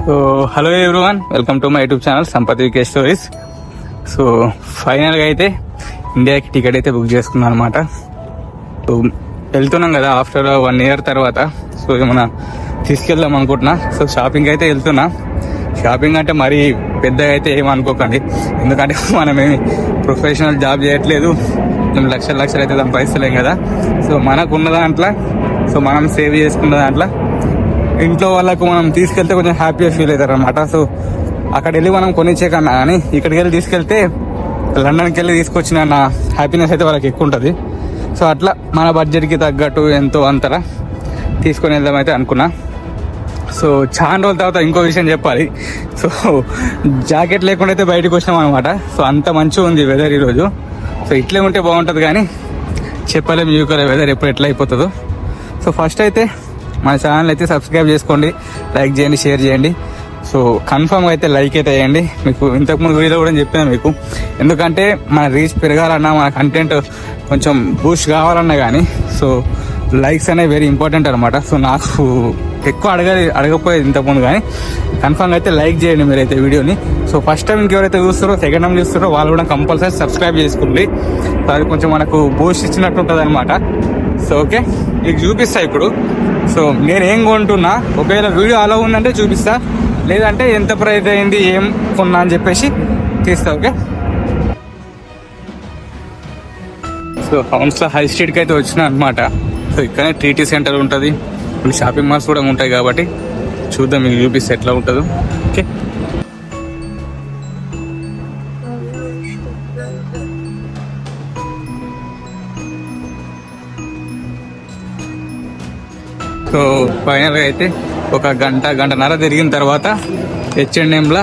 So hello everyone, welcome to my YouTube channel Sampath VK stories. So ఫైనల్గా అయితే ఇండియాకి ticket అయితే బుక్ చేసుకున్నాను అనమాట. సో వెళ్తున్నాం కదా ఆఫ్టర్ 1 year తర్వాత. సో ఏమన్నా తీసుకెళ్దాం అనుకుంటున్నా. సో షాపింగ్ అయితే వెళ్తున్నా. షాపింగ్ అంటే మరీ పెద్దగా అయితే ఏమనుకోకండి, ఎందుకంటే మనమేమి ప్రొఫెషనల్ జాబ్ చేయట్లేదు, మేము లక్షలు అయితే సంపాదిస్తలేం కదా. సో మనకున్న దాంట్లో, సో మనం సేవ్ చేసుకున్న దాంట్లో ఇంట్లో వాళ్ళకు మనం తీసుకెళ్తే కొంచెం హ్యాపీగా ఫీల్ అవుతారు అనమాట. సో అక్కడ వెళ్ళి మనం కొనిచ్చే కన్నా కానీ ఇక్కడికి వెళ్ళి తీసుకెళ్తే, లండన్కి వెళ్ళి తీసుకొచ్చిన నా హ్యాపీనెస్ అయితే వాళ్ళకి ఎక్కువ ఉంటుంది. సో అట్లా మన బడ్జెట్కి తగ్గట్టు ఎంతో అంతలా తీసుకొని వెళ్దామైతే అనుకున్నా. సో చాలా రోజుల తర్వాత ఇంకో విషయం చెప్పాలి. సో జాకెట్ లేకుండా అయితే బయటకు వచ్చినాం అనమాట. సో అంత మంచిగా ఉంది వెదర్ ఈరోజు. సో ఇట్లే ఉంటే బాగుంటుంది కానీ చెప్పలేము యూకేలో వెదర్ ఎప్పుడు ఎట్లా అయిపోతుందో. సో ఫస్ట్ అయితే మన ఛానల్ అయితే సబ్స్క్రైబ్ చేసుకోండి, లైక్ చేయండి, షేర్ చేయండి. సో కన్ఫర్మ్గా అయితే లైక్ అయితే వేయండి. మీకు ఇంతకుముందు వీడియో కూడా చెప్పాను మీకు, ఎందుకంటే మన రీచ్ పెరగాలన్నా, మన కంటెంట్ కొంచెం బూస్ట్ కావాలన్నా కానీ సో లైక్స్ అనేవి వెరీ ఇంపార్టెంట్ అనమాట. సో నాకు ఎక్కువ అడగపోయేది ఇంతకుముందు, కానీ కన్ఫర్మ్గా అయితే లైక్ చేయండి మీరైతే వీడియోని. సో ఫస్ట్ టైం ఇంకెవరైతే చూస్తారో, సెకండ్ టైం చూస్తారో వాళ్ళు కూడా కంపల్సరీ సబ్స్క్రైబ్ చేసుకోండి. సో అది కొంచెం మనకు బూస్ట్ ఇచ్చినట్టు ఉంటుంది అనమాట. సో ఓకే, మీకు చూపిస్తా ఇప్పుడు. సో నేను ఏం కొంటున్నా, ఒకవేళ వీడియో అలా ఉందంటే చూపిస్తా, లేదంటే ఎంత ప్రైస్ అయింది, ఏం కొన్నా అని చెప్పేసి తీస్తా. ఓకే, సో హౌన్స్లో హై స్ట్రీట్కి అయితే వచ్చినా అనమాట. సో ఇక్కడనే టీటీ సెంటర్ ఉంటుంది, మళ్ళీ షాపింగ్ మాల్స్ కూడా ఉంటాయి కాబట్టి చూద్దాం, మీకు చూపిస్తే ఎట్లా ఉంటుందో. ఓకే, సో ఫైనల్గా అయితే ఒక గంటన్నర తిరిగిన తర్వాత H&Mలో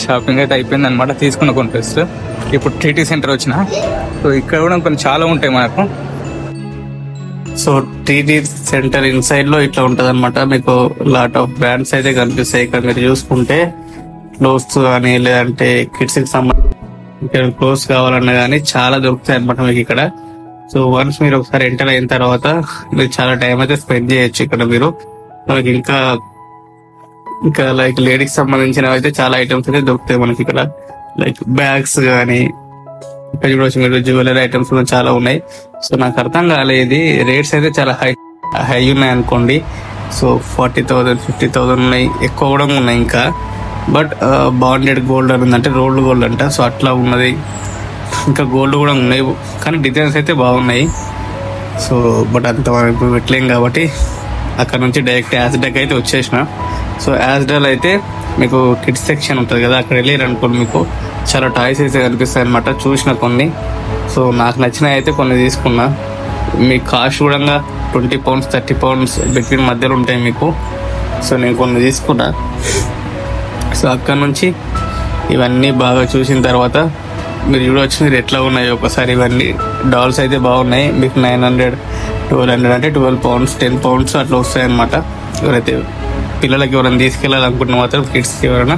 షాపింగ్ అయితే అయిపోయింది అనమాట. తీసుకున్న కొన్ని డ్రెస్సులు. ఇప్పుడు టీటీ సెంటర్ వచ్చిన. సో ఇక్కడ కూడా కొన్ని చాలా ఉంటాయి మనకు. సో టీటీ సెంటర్ ఇన్సైడ్ లో ఇట్లా ఉంటది అనమాట. మీకు లాట్ ఆఫ్ బ్రాండ్స్ అయితే కనిపిస్తాయి ఇక్కడ. మీరు చూసుకుంటే క్లోత్స్ కానీ, లేదంటే కిడ్స్ కి సంబంధించిన క్లోత్స్ కావాలన్నా కానీ చాలా దొరుకుతాయి అనమాట మీకు ఇక్కడ. సో వన్స్ మీరు ఒకసారి ఎంటర్ అయిన తర్వాత మీరు చాలా టైం అయితే స్పెండ్ చేయొచ్చు ఇక్కడ. మీరు మనకి ఇంకా లైక్ లేడీస్ సంబంధించినవి అయితే చాలా ఐటమ్స్ అయితే దొరుకుతాయి మనకి ఇక్కడ. లైక్ బ్యాగ్స్ కానీ, ఇక్కడ చూడవచ్చు మీరు, జ్యువెలరీ ఐటమ్స్ చాలా ఉన్నాయి. సో నాకు అర్థం కాలేదు, రేట్స్ అయితే చాలా హై ఉన్నాయి అనుకోండి. సో 40,000 50,000 ఉన్నాయి, ఎక్కువ కూడా ఉన్నాయి ఇంకా. బట్ బాండెడ్ గోల్డ్ అని ఉందంటే, రోల్డ్ గోల్డ్ అంట. సో అట్లా ఉన్నది. ఇంకా గోల్డ్ కూడా ఉన్నాయి, కానీ డిజైన్స్ అయితే బాగున్నాయి. సో బట్ అంత మనం ఇప్పుడు పెట్టలేం కాబట్టి అక్కడ నుంచి డైరెక్ట్ యాస్డెక్ అయితే వచ్చేసిన. సో యాస్డెల్ అయితే మీకు కిడ్స్ సెక్షన్ ఉంటుంది కదా, అక్కడ వెళ్ళారు అనుకోండి మీకు చాలా టాయ్స్ అయితే కనిపిస్తాయి అనమాట. చూసిన కొన్ని. సో నాకు నచ్చినవి అయితే కొన్ని తీసుకున్నా. మీ కాస్ట్ కూడా £20 £30 బిట్వీన్ మధ్యలో ఉంటాయి మీకు. సో నేను కొన్ని తీసుకున్నా. సో అక్కడ నుంచి ఇవన్నీ బాగా చూసిన తర్వాత మీరు చూడవచ్చు మీరు ఎట్లా ఉన్నాయి ఒకసారి. ఇవన్నీ డాల్స్ అయితే బాగున్నాయి. మీకు 900 1200 అంటే £12 £10 అట్లా వస్తాయి అనమాట. ఎవరైతే పిల్లలకి ఎవరైనా తీసుకెళ్ళాలనుకుంటున్న మాత్రం, కిడ్స్కి ఎవరైనా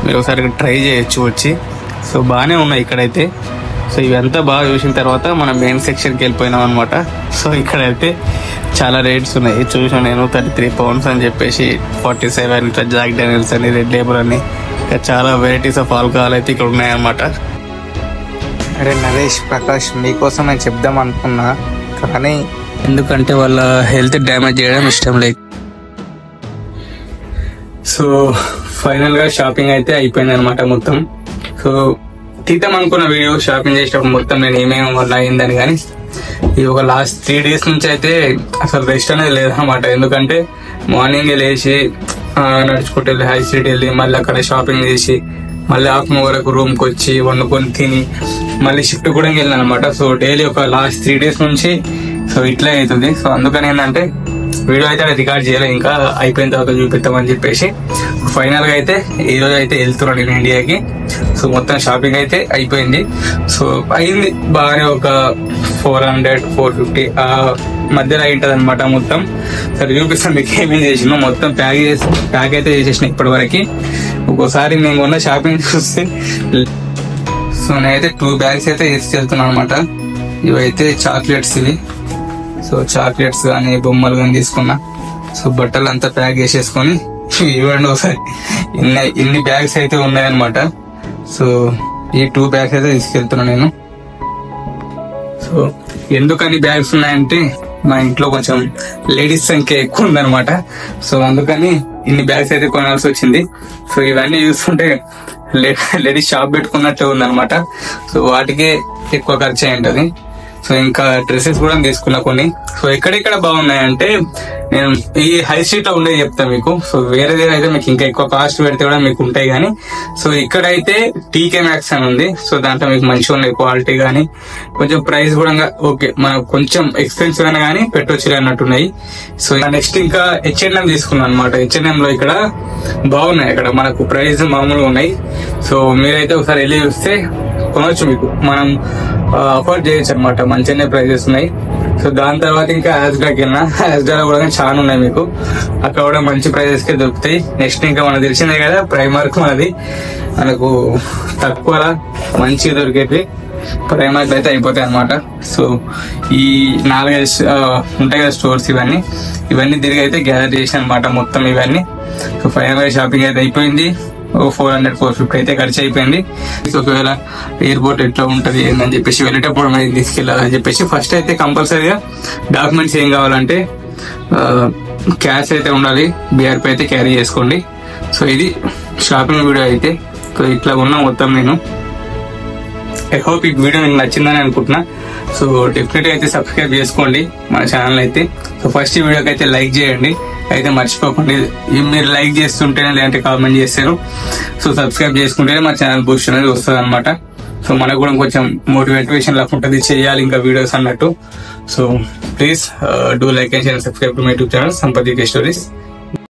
మీరు ఒకసారి ట్రై చేయొచ్చు వచ్చి. సో బాగానే ఉన్నాయి ఇక్కడైతే. సో ఇవంతా బాగా చూసిన తర్వాత మనం మెయిన్ సెక్షన్కి వెళ్ళిపోయినాం అనమాట. సో ఇక్కడైతే చాలా రేట్స్ ఉన్నాయి. చూసాను నేను £33 అని చెప్పేసి, 47 ఇట్లా జాక్ డానియల్స్ అని, రెడ్ లేబుల్ అని, చాలా వెరైటీస్ ఆఫ్ ఆల్కహాల్ అయితే ఇక్కడ ఉన్నాయన్నమాట. అరే నరేష్, ప్రకాష్, మీకోసం నేను చెప్దాం అనుకున్నా, కానీ ఎందుకంటే వాళ్ళ హెల్త్ డ్యామేజ్ చేయడం ఇష్టం లేదు. సో ఫైనల్గా షాపింగ్ అయితే అయిపోయింది అనమాట మొత్తం. సో తీద్దాం అనుకున్న వీడియో షాపింగ్ చేసేటప్పుడు మొత్తం నేను ఏమేమి వల్ల అయిందని, కానీ ఈ ఒక లాస్ట్ 3 days నుంచి అయితే అసలు రెస్ట్ అనేది లేదనమాట. ఎందుకంటే మార్నింగ్ లేచి నడుచుకుంటూ వెళ్ళి హై స్ట్రీట్ వెళ్ళి, మళ్ళీ అక్కడ షాపింగ్ చేసి, మళ్ళీ ఆఫ్టర్నూన్ వరకు రూమ్కి వచ్చి వండుకొని తిని, మళ్ళీ షిఫ్ట్ కూడా వెళ్ళాను అనమాట. సో డైలీ ఒక లాస్ట్ 3 days నుంచి సో ఇట్లే అవుతుంది. సో అందుకని ఏంటంటే వీడియో అయితే రికార్డ్ చేయలేదు, ఇంకా అయిపోయిన తర్వాత చూపిస్తామని చెప్పేసి. ఫైనల్గా అయితే ఈరోజు అయితే వెళ్తున్నాను నేను ఇండియాకి. సో మొత్తం షాపింగ్ అయితే అయిపోయింది. సో అయింది బాగానే, ఒక 400 450 మధ్యలో అయి ఉంటుంది అనమాట మొత్తం. సరే చూపిస్తాను మీకు ఏమేమి చేసినా. మొత్తం ప్యాక్ అయితే చేసేసిన ఇప్పటి వరకు. ఒక్కోసారి మేము ఉన్న షాపింగ్ చూస్తే, సో నేనైతే 2 bags అయితే వేసి వెళ్తున్నాను అనమాట. ఇవైతే చాక్లెట్స్ ఇవి. సో చాక్లెట్స్ కానీ, బొమ్మలు కానీ తీసుకున్నా. సో బట్టలు అంతా ప్యాక్ చేసేసుకొని ఇవ్వండి ఒకసారి. ఇన్ని బ్యాగ్స్ అయితే ఉన్నాయన్నమాట. సో ఈ 2 బ్యాగ్స్ అయితే తీసుకెళ్తున్నాను నేను. సో ఎందుకని బ్యాగ్స్ ఉన్నాయంటే మా ఇంట్లో కొంచెం లేడీస్ సంఖ్య ఎక్కువ ఉందన్నమాట. సో అందుకని ఇన్ని బ్యాగ్స్ అయితే కొనాల్సి వచ్చింది. సో ఇవన్నీ చూస్తుంటే లేడీస్ షాప్ పెట్టుకున్నట్టే ఉందన్నమాట. సో వాటికే ఎక్కువ ఖర్చు అయి ఉంటది. సో ఇంకా డ్రెస్సెస్ కూడా తీసుకున్నా కొన్ని. సో ఎక్కడెక్కడ బాగున్నాయంటే నేను ఈ హై స్ట్రీట్ లో ఉండేది చెప్తాను మీకు. సో వేరే దగ్గర అయితే మీకు ఇంకా ఎక్కువ కాస్ట్ పెడితే కూడా మీకు ఉంటాయి కానీ, సో ఇక్కడైతే టీకే మ్యాక్స్ అని ఉంది. సో దాంట్లో మీకు మంచిగా ఉన్నాయి క్వాలిటీ కానీ, కొంచెం ప్రైస్ కూడా ఓకే, మనకు కొంచెం ఎక్స్పెన్సివ్ అయినా కానీ పెట్టొచ్చు అన్నట్టున్నాయి. సో నెక్స్ట్ ఇంకా H&M తీసుకున్నాను అనమాట. H&M లో ఇక్కడ బాగున్నాయి, ఇక్కడ మనకు ప్రైస్ మామూలుగా ఉన్నాయి. సో మీరైతే ఒకసారి వెళ్ళి చూస్తే కొనవచ్చు, మీకు మనం అఫోర్డ్ చేయొచ్చు అనమాట. మంచిగానే ప్రైజెస్ ఉన్నాయి. సో దాని తర్వాత ఇంకా యాజ్డాకి వెళ్ళినా, యాజ్డాలో కూడా చాలా ఉన్నాయి మీకు, అక్కడ కూడా మంచి ప్రైజెస్ కే దొరుకుతాయి. నెక్స్ట్ ఇంకా మనకు తెలిసిందే కదా ప్రైమార్క్, మనకు తక్కువ మంచిగా దొరికేది ప్రైమార్క్ అయితే అయిపోతాయి అనమాట. సో ఈ 4-5 ఉంటాయి కదా స్టోర్స్, ఇవన్నీ తిరిగి అయితే గ్యాదర్ చేసాను అనమాట మొత్తం ఇవన్నీ. సో ఫైనల్ షాపింగ్ అయితే అయిపోయింది. 400-450 అయితే ఖర్చు అయిపోయింది. ఒకవేళ ఎయిర్పోర్ట్ ఎట్లా ఉంటది ఏందని చెప్పేసి వెళ్ళేటప్పుడు మరి తీసుకెళ్ళాలని చెప్పేసి ఫస్ట్ అయితే కంపల్సరీగా డాక్యుమెంట్స్ ఏం కావాలంటే క్యాష్ అయితే ఉండాలి, BRP అయితే క్యారీ చేసుకోండి. సో ఇది షాపింగ్ వీడియో అయితే. సో ఇట్లా ఉన్నా మొత్తం నేను. ఐ హోప్ ఈ వీడియో మీకు నచ్చిందని అనుకుంటున్నా. సో డెఫినెట్గా అయితే సబ్స్క్రైబ్ చేసుకోండి మన ఛానల్ అయితే. సో ఫస్ట్ ఈ వీడియోకి అయితే లైక్ చేయండి అయితే మర్చిపోకండి. మీరు లైక్ చేస్తుంటేనే లేదంటే కామెంట్ చేస్తారు. సో సబ్స్క్రైబ్ చేసుకుంటేనే మా ఛానల్ బూస్ట్ అనేది వస్తుంది అనమాట. సో మనకు కూడా కొంచెం మోటివేషన్ లాగా ఉంటుంది, చేయాలి ఇంకా వీడియోస్ అన్నట్టు. So please do like and share, subscribe to my YouTube channel Sampath UK stories.